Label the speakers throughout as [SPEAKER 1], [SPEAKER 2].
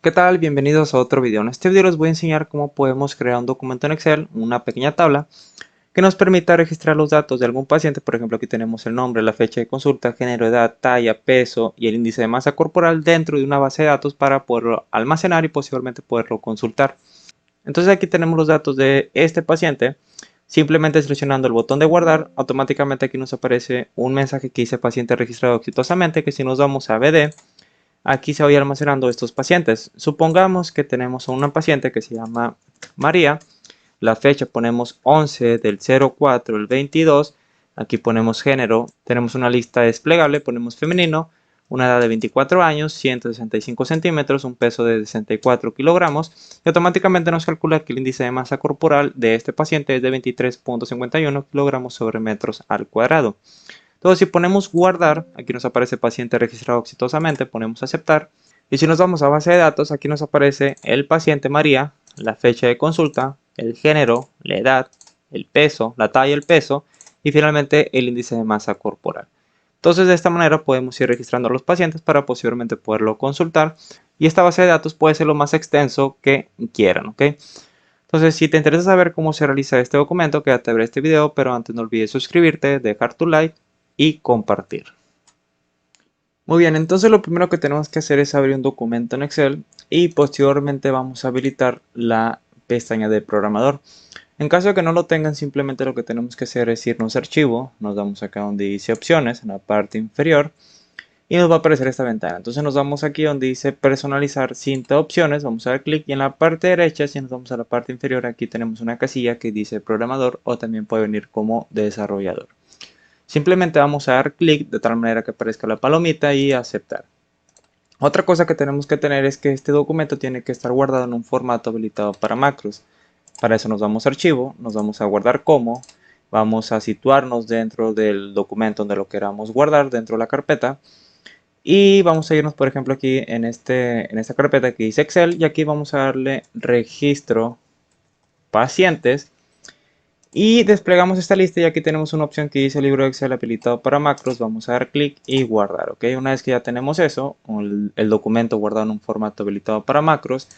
[SPEAKER 1] ¿Qué tal? Bienvenidos a otro video. En este video les voy a enseñar cómo podemos crear un documento en Excel, una pequeña tabla que nos permita registrar los datos de algún paciente. Por ejemplo, aquí tenemos el nombre, la fecha de consulta, género, edad, talla, peso y el índice de masa corporal dentro de una base de datos para poderlo almacenar y posiblemente poderlo consultar. Entonces aquí tenemos los datos de este paciente. Simplemente seleccionando el botón de guardar, automáticamente aquí nos aparece un mensaje que dice paciente registrado exitosamente, que si nos vamos a BD, aquí se va a ir almacenando estos pacientes. Supongamos que tenemos a una paciente que se llama María. La fecha ponemos 11 del 04 del 22. Aquí ponemos género. Tenemos una lista desplegable. Ponemos femenino. Una edad de 24 años, 165 centímetros, un peso de 64 kilogramos. Y automáticamente nos calcula que el índice de masa corporal de este paciente es de 23,51 kilogramos sobre metros al cuadrado. Entonces, si ponemos guardar, aquí nos aparece paciente registrado exitosamente, ponemos aceptar. Y si nos vamos a base de datos, aquí nos aparece el paciente María, la fecha de consulta, el género, la edad, el peso, la talla, el peso y finalmente el índice de masa corporal. Entonces, de esta manera podemos ir registrando a los pacientes para posiblemente poderlo consultar. Y esta base de datos puede ser lo más extenso que quieran, ¿ok? Entonces, si te interesa saber cómo se realiza este documento, quédate a ver este video, pero antes no olvides suscribirte, dejar tu like y compartir. Muy bien, entonces lo primero que tenemos que hacer es abrir un documento en Excel y posteriormente vamos a habilitar la pestaña de programador. En caso de que no lo tengan, simplemente lo que tenemos que hacer es irnos a archivo, nos damos acá donde dice opciones en la parte inferior y nos va a aparecer esta ventana. Entonces nos vamos aquí donde dice personalizar cinta opciones, vamos a dar clic y en la parte derecha, si nos vamos a la parte inferior, aquí tenemos una casilla que dice programador o también puede venir como desarrollador. Simplemente vamos a dar clic de tal manera que aparezca la palomita y aceptar. Otra cosa que tenemos que tener es que este documento tiene que estar guardado en un formato habilitado para macros. Para eso nos vamos a archivo, nos vamos a guardar como, vamos a situarnos dentro del documento donde lo queramos guardar, dentro de la carpeta. Y vamos a irnos, por ejemplo, aquí en esta carpeta que dice Excel y aquí vamos a darle registro pacientes. Y desplegamos esta lista y aquí tenemos una opción que dice libro de Excel habilitado para macros. Vamos a dar clic y guardar, ¿ok? Una vez que ya tenemos eso, el documento guardado en un formato habilitado para macros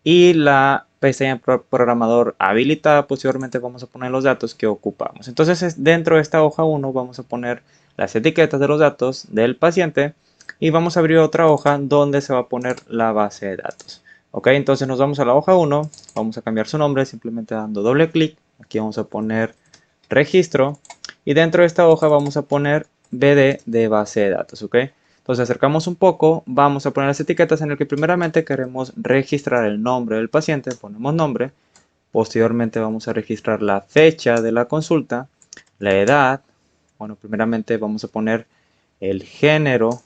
[SPEAKER 1] y la pestaña programador habilitada, posteriormente vamos a poner los datos que ocupamos. Entonces dentro de esta hoja 1 vamos a poner las etiquetas de los datos del paciente y vamos a abrir otra hoja donde se va a poner la base de datos. Ok, entonces nos vamos a la hoja 1, vamos a cambiar su nombre simplemente dando doble clic. Aquí vamos a poner registro y dentro de esta hoja vamos a poner BD de base de datos, ¿ok? Entonces acercamos un poco, vamos a poner las etiquetas en el que primeramente queremos registrar el nombre del paciente, ponemos nombre, posteriormente vamos a registrar la fecha de la consulta, la edad, bueno, primeramente vamos a poner el género,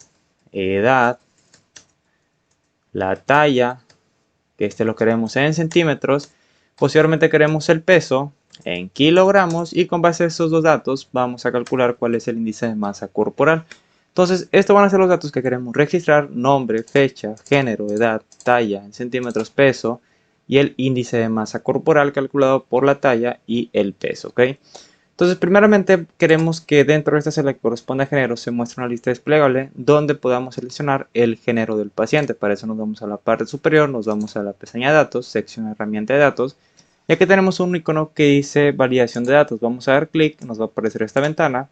[SPEAKER 1] edad, la talla, que este lo queremos en centímetros, posteriormente queremos el peso en kilogramos y con base a esos dos datos vamos a calcular cuál es el índice de masa corporal. Entonces, estos van a ser los datos que queremos registrar: nombre, fecha, género, edad, talla en centímetros, peso y el índice de masa corporal calculado por la talla y el peso, ¿ok? Entonces, primeramente queremos que dentro de esta celda que corresponde a género se muestre una lista desplegable donde podamos seleccionar el género del paciente. Para eso nos vamos a la parte superior, nos vamos a la pestaña de datos, sección herramienta de datos. Y aquí tenemos un icono que dice validación de datos. Vamos a dar clic, nos va a aparecer esta ventana.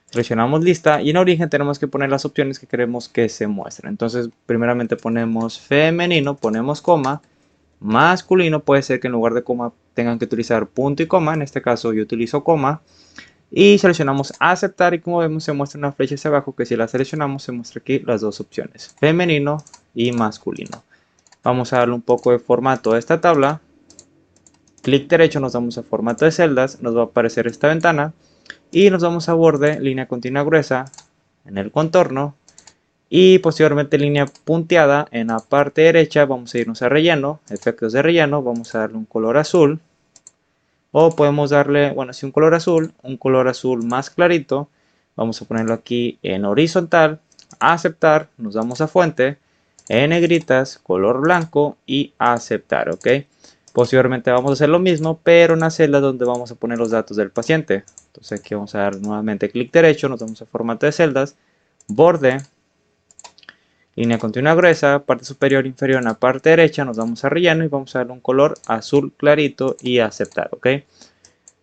[SPEAKER 1] Seleccionamos lista y en origen tenemos que poner las opciones que queremos que se muestren. Entonces, primeramente ponemos femenino, ponemos coma. Masculino puede ser que en lugar de coma tengan que utilizar punto y coma. En este caso yo utilizo coma. Y seleccionamos aceptar y como vemos se muestra una flecha hacia abajo que si la seleccionamos se muestra aquí las dos opciones, femenino y masculino. Vamos a darle un poco de formato a esta tabla. Clic derecho nos damos a formato de celdas, nos va a aparecer esta ventana y nos vamos a borde, línea continua gruesa en el contorno y posteriormente línea punteada en la parte derecha. Vamos a irnos a relleno, efectos de relleno, vamos a darle un color azul o podemos darle, bueno, si un color azul más clarito. Vamos a ponerlo aquí en horizontal, aceptar, nos damos a fuente, en negritas, color blanco y aceptar, ¿ok? Posteriormente vamos a hacer lo mismo, pero en la celda donde vamos a poner los datos del paciente. Entonces aquí vamos a dar nuevamente clic derecho, nos vamos a formato de celdas, borde, línea continua gruesa, parte superior, inferior en la parte derecha, nos vamos a relleno y vamos a darle un color azul clarito y aceptar, ¿ok?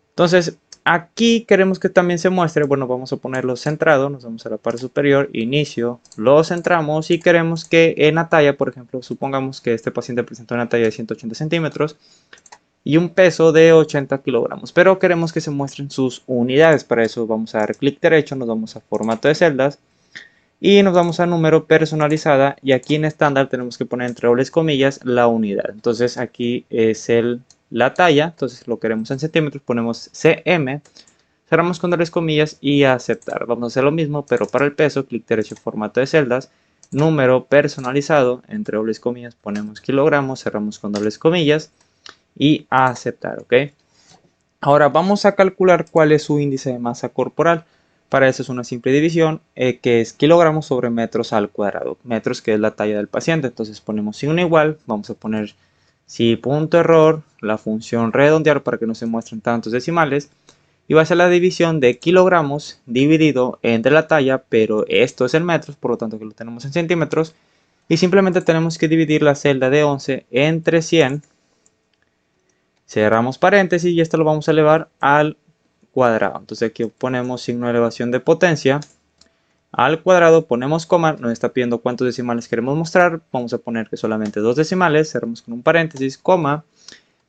[SPEAKER 1] Entonces, aquí queremos que también se muestre, bueno, vamos a ponerlo centrado, nos vamos a la parte superior, inicio, lo centramos y queremos que en la talla, por ejemplo, supongamos que este paciente presenta una talla de 180 centímetros y un peso de 80 kilogramos, pero queremos que se muestren sus unidades. Para eso vamos a dar clic derecho, nos vamos a formato de celdas y nos vamos a número personalizada y aquí en estándar tenemos que poner entre dobles comillas la unidad. Entonces aquí es la talla, entonces lo queremos en centímetros, ponemos cm, cerramos con dobles comillas y aceptar. Vamos a hacer lo mismo pero para el peso, clic derecho, formato de celdas, número personalizado, entre dobles comillas ponemos kilogramos, cerramos con dobles comillas y aceptar, ¿ok? Ahora vamos a calcular cuál es su índice de masa corporal. Para eso es una simple división que es kilogramos sobre metros al cuadrado. Metros que es la talla del paciente. Entonces ponemos signo igual. Vamos a poner si punto error, la función redondear para que no se muestren tantos decimales. Y va a ser la división de kilogramos dividido entre la talla, pero esto es en metros, por lo tanto que lo tenemos en centímetros. Y simplemente tenemos que dividir la celda de 11 entre 100. Cerramos paréntesis y esto lo vamos a elevar al cuadrado. Entonces aquí ponemos signo de elevación de potencia al cuadrado, ponemos coma, nos está pidiendo cuántos decimales queremos mostrar, vamos a poner que solamente dos decimales, cerramos con un paréntesis, coma,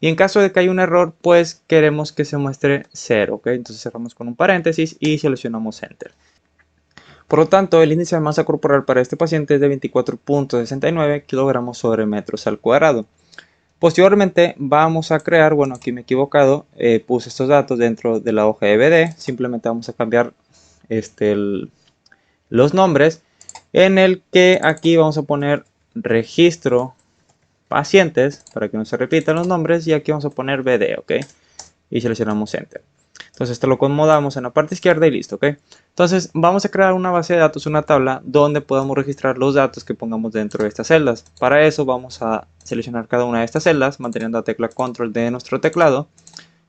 [SPEAKER 1] y en caso de que haya un error, pues queremos que se muestre 0, ¿ok? Entonces cerramos con un paréntesis y seleccionamos Enter. Por lo tanto, el índice de masa corporal para este paciente es de 24.69 kilogramos sobre metros al cuadrado. Posteriormente vamos a crear, bueno, aquí me he equivocado, puse estos datos dentro de la hoja de BD, simplemente vamos a cambiar los nombres, en el que aquí vamos a poner registro pacientes, para que no se repitan los nombres, y aquí vamos a poner BD, ¿ok? Y seleccionamos Enter. Entonces esto lo acomodamos en la parte izquierda y listo, ¿ok? Entonces vamos a crear una base de datos, una tabla donde podamos registrar los datos que pongamos dentro de estas celdas. Para eso vamos a seleccionar cada una de estas celdas manteniendo la tecla Control de nuestro teclado.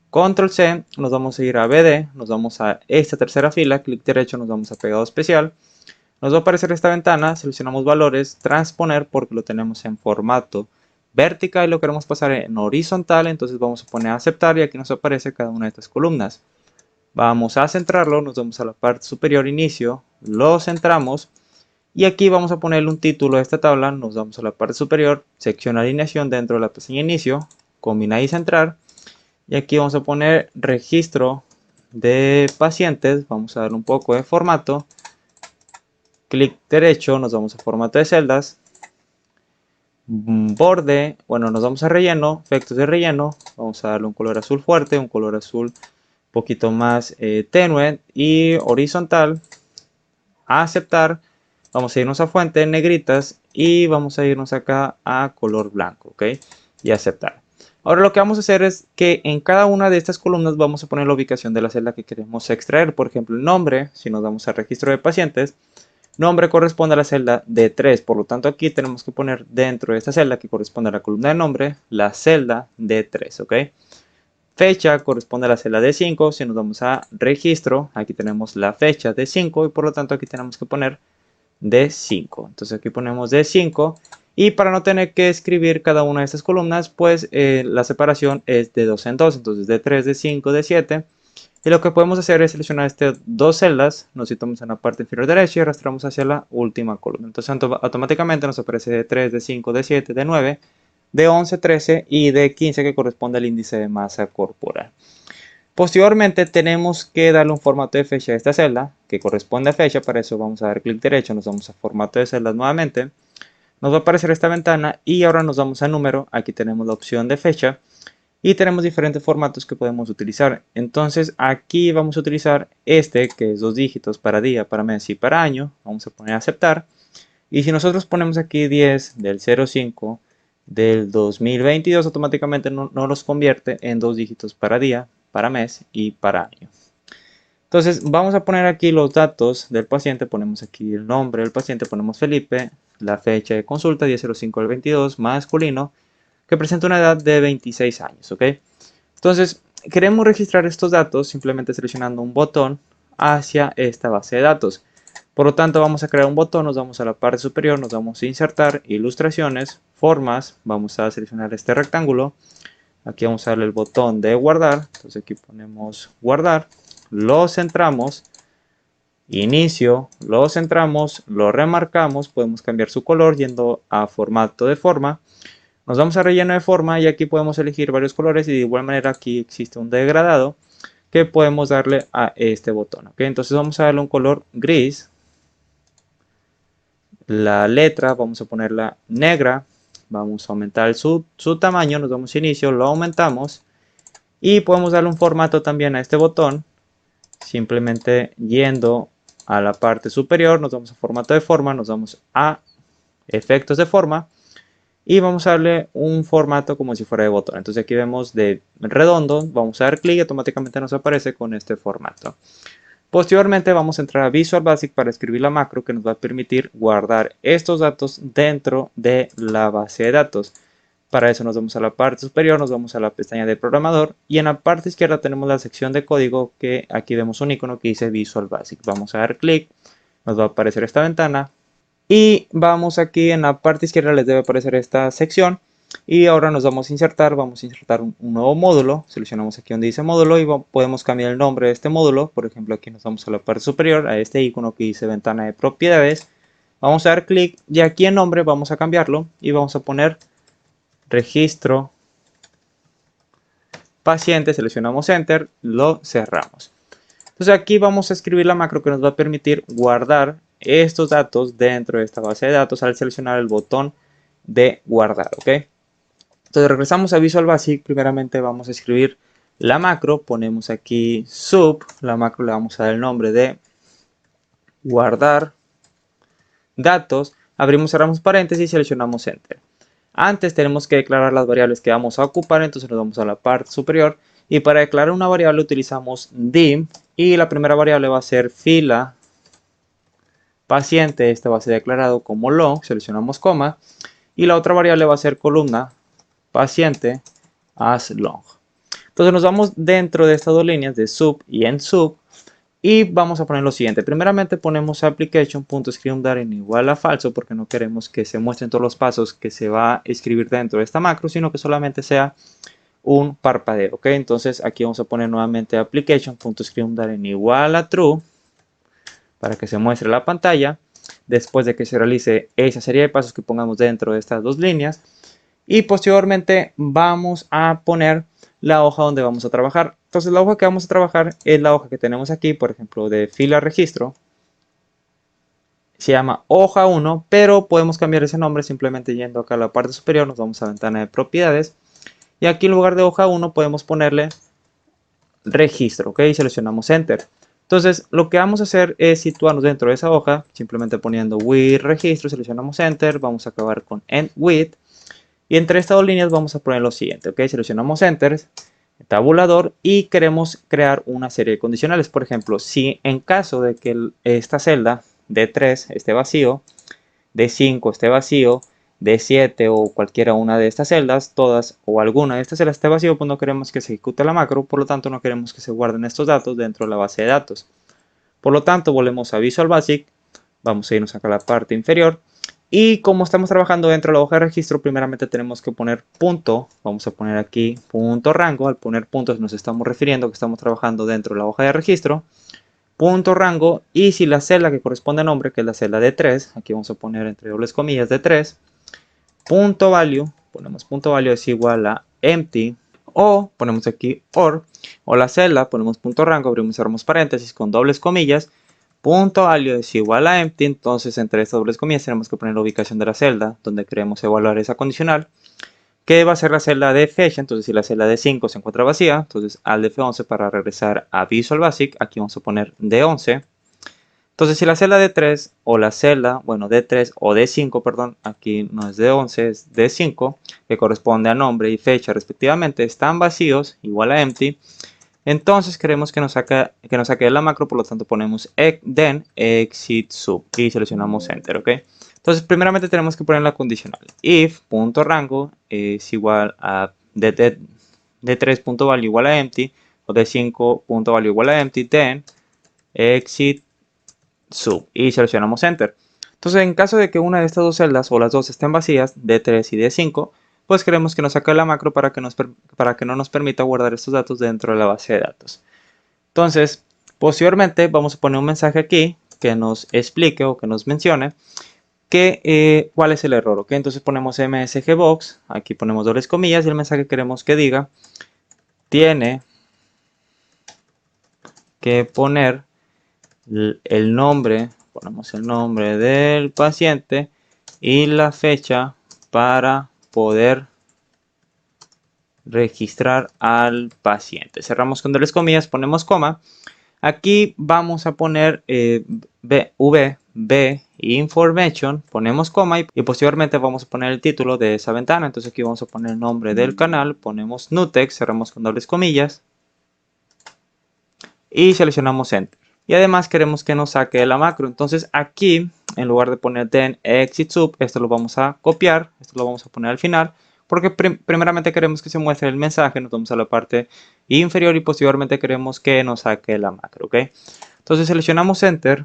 [SPEAKER 1] Control C, nos vamos a ir a BD, nos vamos a esta tercera fila, clic derecho, nos vamos a pegado especial. Nos va a aparecer esta ventana, seleccionamos valores, transponer porque lo tenemos en formato vertical y lo queremos pasar en horizontal, entonces vamos a poner aceptar y aquí nos aparece cada una de estas columnas. Vamos a centrarlo, nos vamos a la parte superior inicio, lo centramos y aquí vamos a ponerle un título a esta tabla, nos vamos a la parte superior, sección alineación dentro de la pestaña inicio, combinar y centrar y aquí vamos a poner registro de pacientes, vamos a darle un poco de formato, clic derecho, nos vamos a formato de celdas, borde, bueno, nos vamos a relleno, efectos de relleno, vamos a darle un color azul fuerte, un color azul poquito más tenue y horizontal, a aceptar, vamos a irnos a fuente, negritas y vamos a irnos acá a color blanco, ok, y aceptar. Ahora lo que vamos a hacer es que en cada una de estas columnas vamos a poner la ubicación de la celda que queremos extraer, por ejemplo el nombre, si nos vamos a registro de pacientes, nombre corresponde a la celda D3, por lo tanto aquí tenemos que poner dentro de esta celda que corresponde a la columna de nombre, la celda D3, ok. Fecha corresponde a la celda D5, si nos vamos a registro, aquí tenemos la fecha D5 y por lo tanto aquí tenemos que poner D5. Entonces aquí ponemos D5 y para no tener que escribir cada una de estas columnas, pues la separación es de 2 en 2, entonces D3, D5, D7. Y lo que podemos hacer es seleccionar estas dos celdas, nos situamos en la parte inferior derecha y arrastramos hacia la última columna. Entonces automáticamente nos aparece D3, D5, D7, D9, D11, 13 y D15 que corresponde al índice de masa corporal. Posteriormente tenemos que darle un formato de fecha a esta celda que corresponde a fecha, para eso vamos a dar clic derecho, nos vamos a formato de celdas nuevamente, nos va a aparecer esta ventana y ahora nos vamos a número, aquí tenemos la opción de fecha y tenemos diferentes formatos que podemos utilizar. Entonces aquí vamos a utilizar este que es 2 dígitos para día, para mes y para año, vamos a poner aceptar y si nosotros ponemos aquí 10 del 05 del 2022 automáticamente no los convierte en 2 dígitos para día, para mes y para año. Entonces vamos a poner aquí los datos del paciente, ponemos aquí el nombre del paciente, ponemos Felipe, la fecha de consulta 10.05 del 22, masculino, que presenta una edad de 26 años, ¿ok? Entonces queremos registrar estos datos simplemente seleccionando un botón hacia esta base de datos. Por lo tanto, vamos a crear un botón, nos vamos a la parte superior, nos vamos a insertar, ilustraciones, formas, vamos a seleccionar este rectángulo. Aquí vamos a darle el botón de guardar, entonces aquí ponemos guardar, lo centramos, inicio, lo centramos, lo remarcamos, podemos cambiar su color yendo a formato de forma. Nos vamos a relleno de forma y aquí podemos elegir varios colores y de igual manera aquí existe un degradado que podemos darle a este botón. ¿Ok? Entonces vamos a darle un color gris. La letra vamos a ponerla negra. Vamos a aumentar su tamaño. Nos damos a inicio, lo aumentamos. Y podemos darle un formato también a este botón. Simplemente yendo a la parte superior, nos vamos a formato de forma, nos vamos a efectos de forma. Y vamos a darle un formato como si fuera de botón. Entonces aquí vemos de redondo, vamos a dar clic y automáticamente nos aparece con este formato. Posteriormente vamos a entrar a Visual Basic para escribir la macro que nos va a permitir guardar estos datos dentro de la base de datos. Para eso nos vamos a la parte superior, nos vamos a la pestaña de programador y en la parte izquierda tenemos la sección de código que aquí vemos un icono que dice Visual Basic. Vamos a dar clic, nos va a aparecer esta ventana. Y vamos aquí en la parte izquierda les debe aparecer esta sección y ahora nos vamos a insertar un nuevo módulo, seleccionamos aquí donde dice módulo y podemos cambiar el nombre de este módulo. Por ejemplo, aquí nos vamos a la parte superior, a este icono que dice ventana de propiedades, vamos a dar clic y aquí en nombre vamos a cambiarlo y vamos a poner registro paciente, seleccionamos enter, lo cerramos. Entonces aquí vamos a escribir la macro que nos va a permitir guardar estos datos dentro de esta base de datos al seleccionar el botón de guardar, ¿ok? Entonces regresamos a Visual Basic, primeramente vamos a escribir la macro, ponemos aquí sub, la macro le vamos a dar el nombre de guardar datos, abrimos, cerramos paréntesis y seleccionamos enter. Antes tenemos que declarar las variables que vamos a ocupar, entonces nos vamos a la parte superior y para declarar una variable utilizamos dim y la primera variable va a ser fila paciente, esta va a ser declarado como long, seleccionamos coma y la otra variable va a ser columna paciente as long. Entonces nos vamos dentro de estas dos líneas de sub y end sub y vamos a poner lo siguiente. Primeramente ponemos application.scriptDar en igual a falso porque no queremos que se muestren todos los pasos que se va a escribir dentro de esta macro, sino que solamente sea un parpadeo. ¿Ok? Entonces aquí vamos a poner nuevamente application.scriptDar en igual a true para que se muestre la pantalla después de que se realice esa serie de pasos que pongamos dentro de estas dos líneas. Y posteriormente vamos a poner la hoja donde vamos a trabajar. Entonces la hoja que vamos a trabajar es la hoja que tenemos aquí, por ejemplo, de fila registro. Se llama hoja 1, pero podemos cambiar ese nombre simplemente yendo acá a la parte superior. Nos vamos a ventana de propiedades. Y aquí en lugar de hoja 1 podemos ponerle registro, ¿ok? Y seleccionamos enter. Entonces lo que vamos a hacer es situarnos dentro de esa hoja, simplemente poniendo with registro, seleccionamos enter, vamos a acabar con end with. Y entre estas dos líneas vamos a poner lo siguiente, ¿ok? Seleccionamos Enter, tabulador y queremos crear una serie de condicionales. Por ejemplo, si en caso de que esta celda D3 esté vacío, D5 esté vacío, D7 o cualquiera una de estas celdas, todas o alguna de estas celdas esté vacío, pues no queremos que se ejecute la macro, por lo tanto no queremos que se guarden estos datos dentro de la base de datos. Por lo tanto, volvemos a Visual Basic, vamos a irnos acá a la parte inferior. Y como estamos trabajando dentro de la hoja de registro, primeramente tenemos que poner punto. Vamos a poner aquí punto rango. Al poner puntos nos estamos refiriendo que estamos trabajando dentro de la hoja de registro. Punto rango. Y si la celda que corresponde al nombre, que es la celda de 3, aquí vamos a poner entre dobles comillas de 3. Punto value. Ponemos punto value es igual a empty. O ponemos aquí or. O la celda, ponemos punto rango, abrimos y cerramos paréntesis con dobles comillas. Punto value es igual a empty, entonces entre estas dobles comillas tenemos que poner la ubicación de la celda donde queremos evaluar esa condicional, que va a ser la celda de fecha. Entonces si la celda de 5 se encuentra vacía, entonces al F11 para regresar a Visual Basic, aquí vamos a poner D11. Entonces si la celda de 3 o la celda, bueno, D3 o D5, perdón, aquí no es D11, es D5, que corresponde a nombre y fecha respectivamente, están vacíos, igual a empty. Entonces queremos que nos saque la macro, por lo tanto ponemos then exit sub y seleccionamos enter, ¿ok? Entonces primeramente tenemos que poner la condicional. If.rango es igual a d3.value igual a empty o d5.value igual a empty, then exit sub y seleccionamos Enter. Entonces, en caso de que una de estas dos celdas o las dos estén vacías, D3 y D5, pues queremos que nos saque la macro para que no nos permita guardar estos datos dentro de la base de datos. Entonces, posteriormente vamos a poner un mensaje aquí que nos explique o que nos mencione cuál es el error, ¿ok? Entonces ponemos msgbox, aquí ponemos dobles comillas y el mensaje queremos que diga tiene que poner el nombre, ponemos el nombre del paciente y la fecha para poder registrar al paciente. Cerramos con dobles comillas, ponemos coma. Aquí vamos a poner B information, ponemos coma y posteriormente vamos a poner el título de esa ventana. Entonces aquí vamos a poner el nombre del canal, ponemos nutex, cerramos con dobles comillas y seleccionamos enter. Y además queremos que nos saque la macro. Entonces aquí, en lugar de poner then exit sub, esto lo vamos a copiar, esto lo vamos a poner al final, porque primeramente queremos que se muestre el mensaje, nos vamos a la parte inferior y posteriormente queremos que nos saque la macro, ¿ok? Entonces seleccionamos enter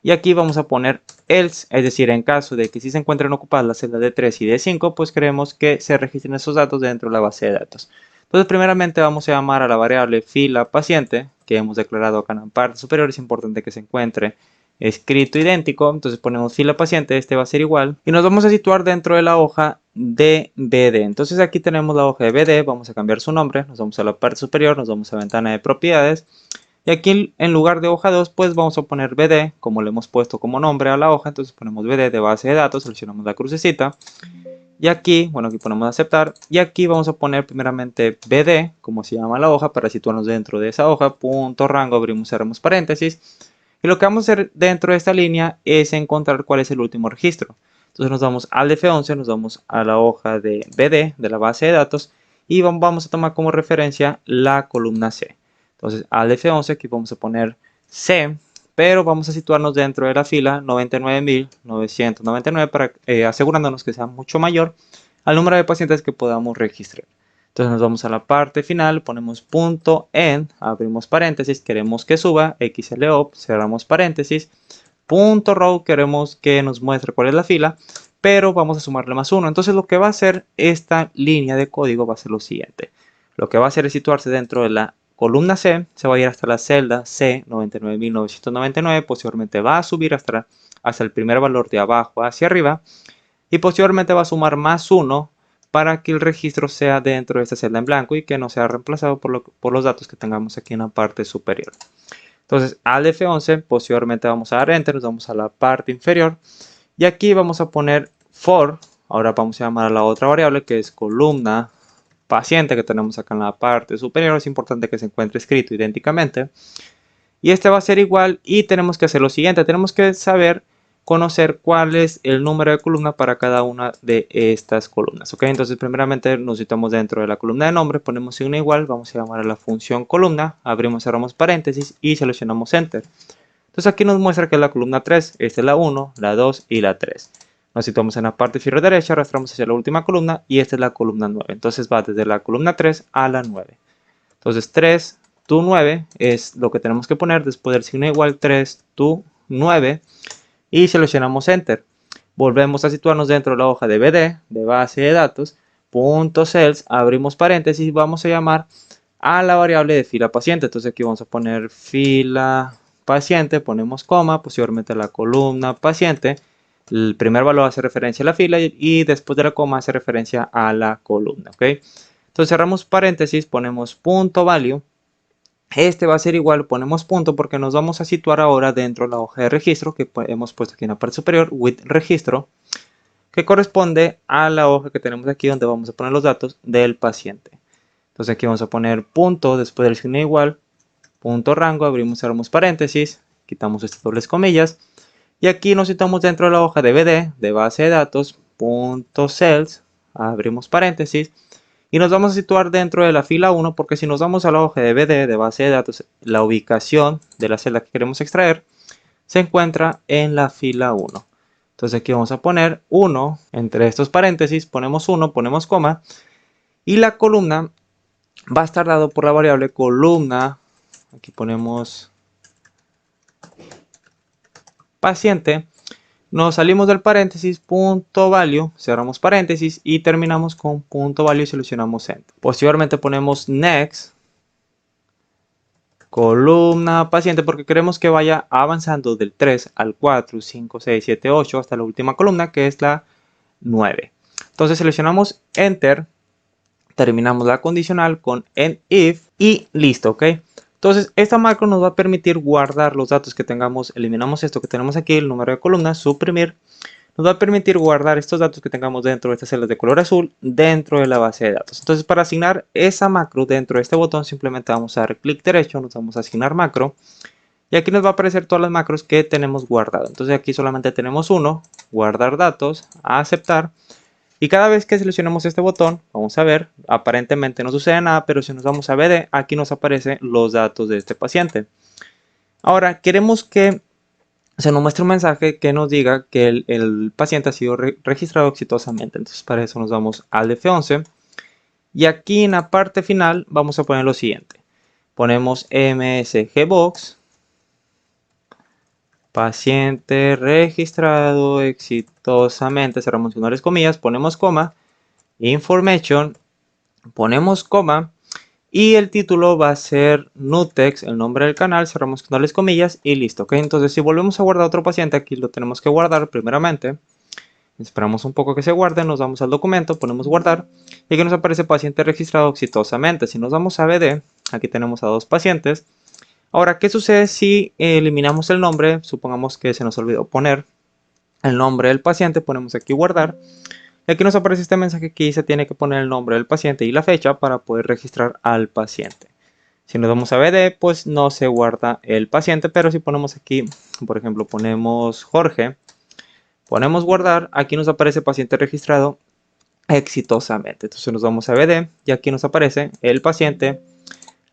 [SPEAKER 1] y aquí vamos a poner else, es decir, en caso de que si se encuentren ocupadas las celdas de 3 y de 5, pues queremos que se registren esos datos dentro de la base de datos. Entonces primeramente vamos a llamar a la variable fila paciente que hemos declarado acá en la parte superior. Es importante que se encuentre escrito idéntico, entonces ponemos fila paciente, este va a ser igual y nos vamos a situar dentro de la hoja de BD. Entonces aquí tenemos la hoja de BD, vamos a cambiar su nombre, nos vamos a la parte superior, nos vamos a ventana de propiedades y aquí en lugar de hoja 2 pues vamos a poner BD como le hemos puesto como nombre a la hoja. Entonces ponemos BD de base de datos, seleccionamos la crucecita y aquí, bueno, aquí ponemos aceptar y aquí vamos a poner primeramente BD como se llama la hoja para situarnos dentro de esa hoja, punto rango, abrimos, cerramos paréntesis. Y lo que vamos a hacer dentro de esta línea es encontrar cuál es el último registro. Entonces nos vamos al F11, nos vamos a la hoja de BD, de la base de datos, y vamos a tomar como referencia la columna C. Entonces al F11 aquí vamos a poner C, pero vamos a situarnos dentro de la fila 99.999 para asegurándonos que sea mucho mayor al número de pacientes que podamos registrar. Entonces nos vamos a la parte final, ponemos punto end, abrimos paréntesis, queremos que suba, xlop, cerramos paréntesis, punto row, queremos que nos muestre cuál es la fila, pero vamos a sumarle más uno. Entonces lo que va a hacer esta línea de código va a ser lo siguiente. Lo que va a hacer es situarse dentro de la columna C, se va a ir hasta la celda C, 99.999, posteriormente va a subir hasta el primer valor de abajo hacia arriba, y posteriormente va a sumar más 1 para que el registro sea dentro de esta celda en blanco y que no sea reemplazado por los datos que tengamos aquí en la parte superior. Entonces al F11 posteriormente vamos a dar enter, nos vamos a la parte inferior y aquí vamos a poner for. Ahora vamos a llamar a la otra variable que es columna paciente que tenemos acá en la parte superior. Es importante que se encuentre escrito idénticamente y este va a ser igual y tenemos que hacer lo siguiente, tenemos que saber conocer cuál es el número de columna para cada una de estas columnas, ¿ok? Entonces primeramente nos citamos dentro de la columna de nombre, ponemos signo igual, vamos a llamar a la función columna, abrimos, cerramos paréntesis y seleccionamos enter. Entonces aquí nos muestra que es la columna 3, esta es la 1, la 2 y la 3. Nos situamos en la parte inferior derecha, arrastramos hacia la última columna y esta es la columna 9. Entonces va desde la columna 3 a la 9. Entonces 3, tu 9 es lo que tenemos que poner después del signo igual, 3, tu 9 y seleccionamos enter. Volvemos a situarnos dentro de la hoja de BD, de base de datos, punto cells, abrimos paréntesis y vamos a llamar a la variable de fila paciente. Entonces aquí vamos a poner fila paciente, ponemos coma, posteriormente la columna paciente. El primer valor hace referencia a la fila y después de la coma hace referencia a la columna, ¿ok? Entonces cerramos paréntesis, ponemos punto value. Este va a ser igual, ponemos punto porque nos vamos a situar ahora dentro de la hoja de registro que hemos puesto aquí en la parte superior, with registro, que corresponde a la hoja que tenemos aquí donde vamos a poner los datos del paciente. Entonces aquí vamos a poner punto después del signo igual, punto rango, abrimos, cerramos paréntesis, quitamos estas dobles comillas y aquí nos situamos dentro de la hoja de BD, de base de datos, punto cells, abrimos paréntesis y nos vamos a situar dentro de la fila 1 porque si nos vamos a la hoja de BD, de base de datos, la ubicación de la celda que queremos extraer se encuentra en la fila 1. Entonces aquí vamos a poner 1, entre estos paréntesis ponemos 1, ponemos coma y la columna va a estar dado por la variable columna, aquí ponemos paciente, nos salimos del paréntesis, punto value, cerramos paréntesis y terminamos con punto value y seleccionamos enter. Posteriormente ponemos next, columna paciente, porque queremos que vaya avanzando del 3 al 4, 5, 6, 7, 8 hasta la última columna, que es la 9. Entonces seleccionamos enter, terminamos la condicional con end if y listo, ¿ok? Entonces esta macro nos va a permitir guardar los datos que tengamos. Eliminamos esto que tenemos aquí, el número de columnas, suprimir. Nos va a permitir guardar estos datos que tengamos dentro de estas celdas de color azul dentro de la base de datos. Entonces, para asignar esa macro dentro de este botón, simplemente vamos a dar clic derecho, nos vamos a asignar macro y aquí nos va a aparecer todas las macros que tenemos guardado. Entonces aquí solamente tenemos uno, guardar datos, aceptar. Y cada vez que seleccionemos este botón, vamos a ver, aparentemente no sucede nada, pero si nos vamos a BD, aquí nos aparecen los datos de este paciente. Ahora, queremos que se nos muestra un mensaje que nos diga que el paciente ha sido registrado exitosamente. Entonces para eso nos vamos al F11 y aquí en la parte final vamos a poner lo siguiente. Ponemos msgbox, paciente registrado exitosamente, cerramos finales comillas, ponemos coma, information, ponemos coma y el título va a ser Nutex, el nombre del canal, cerramos con dobles comillas y listo, ¿ok? Entonces si volvemos a guardar otro paciente, aquí lo tenemos que guardar primeramente. Esperamos un poco que se guarde, nos vamos al documento, ponemos guardar y aquí nos aparece paciente registrado exitosamente. Si nos vamos a BD, aquí tenemos a dos pacientes. Ahora, ¿qué sucede si eliminamos el nombre? Supongamos que se nos olvidó poner el nombre del paciente, ponemos aquí guardar. Y aquí nos aparece este mensaje que dice tiene que poner el nombre del paciente y la fecha para poder registrar al paciente. Si nos vamos a BD, pues no se guarda el paciente, pero si ponemos aquí, por ejemplo, ponemos Jorge, ponemos guardar, aquí nos aparece paciente registrado exitosamente. Entonces nos vamos a BD y aquí nos aparece el paciente,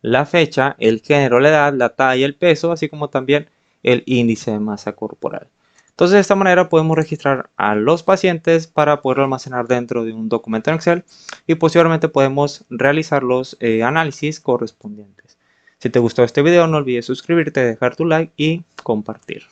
[SPEAKER 1] la fecha, el género, la edad, la talla, el peso, así como también el índice de masa corporal. Entonces de esta manera podemos registrar a los pacientes para poder almacenar dentro de un documento en Excel y posteriormente podemos realizar los análisis correspondientes. Si te gustó este video no olvides suscribirte, dejar tu like y compartir.